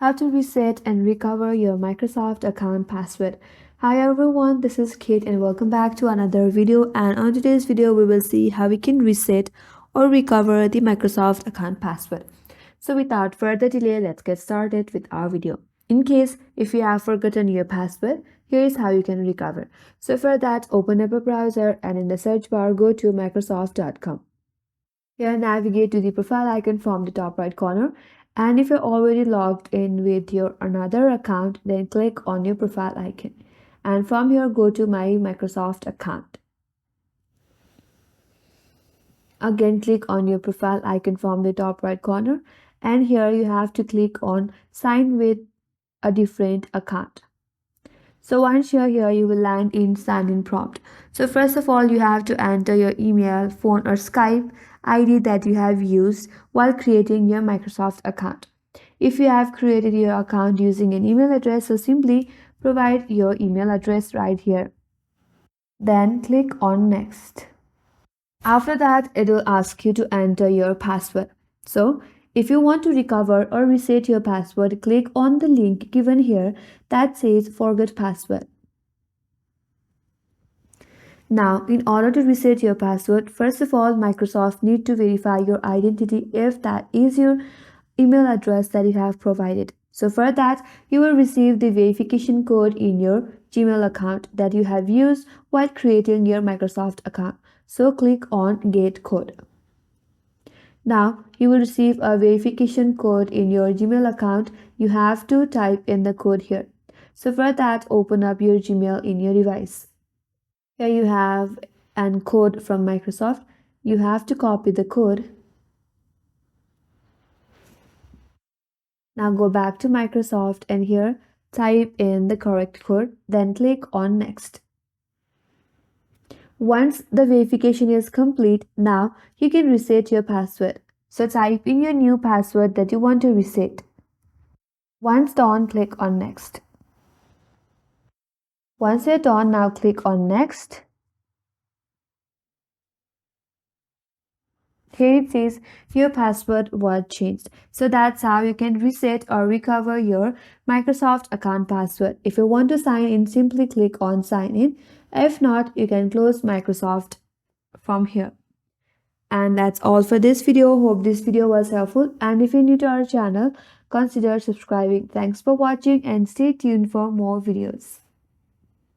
How to reset and recover your Microsoft account password. Hi everyone, this is Kate and welcome back to another video, and on today's video we will see how we can reset or recover the Microsoft account password. So without further delay, let's get started with our video. In case if you have forgotten your password, here is how you can recover. So for that, open up a browser and in the search bar go to microsoft.com. Here navigate to the profile icon from the top right corner, and if you're already logged in with your another account, then click on your profile icon, and from here go to my Microsoft account. Again click on your profile icon from the top right corner, and here you have to click on sign with a different account. So once you're here, you will land in sign-in prompt. So first of all, you have to enter your email, phone or Skype ID that you have used while creating your Microsoft account. If you have created your account using an email address, so simply provide your email address right here. Then click on next. After that, it will ask you to enter your password. So if you want to recover or reset your password, click on the link given here that says forget password. Now, in order to reset your password, first of all, Microsoft need to verify your identity if that is your email address that you have provided. So for that, you will receive the verification code in your Gmail account that you have used while creating your Microsoft account. So click on get code. Now, you will receive a verification code in your Gmail account. You have to type in the code here. So for that, open up your Gmail in your device. Here you have an code from Microsoft. You have to copy the code. Now go back to Microsoft and here type in the correct code, then click on next. Once the verification is complete, now you can reset your password. So type in your new password that you want to reset. Once done, click on next. Once you're done, now click on next. Here it says your password was changed. So that's how you can reset or recover your Microsoft account password. If you want to sign in, simply click on sign in. If not, you can close Microsoft from here. And that's all for this video. Hope this video was helpful, and if you're new to our channel, consider subscribing. Thanks for watching and stay tuned for more videos.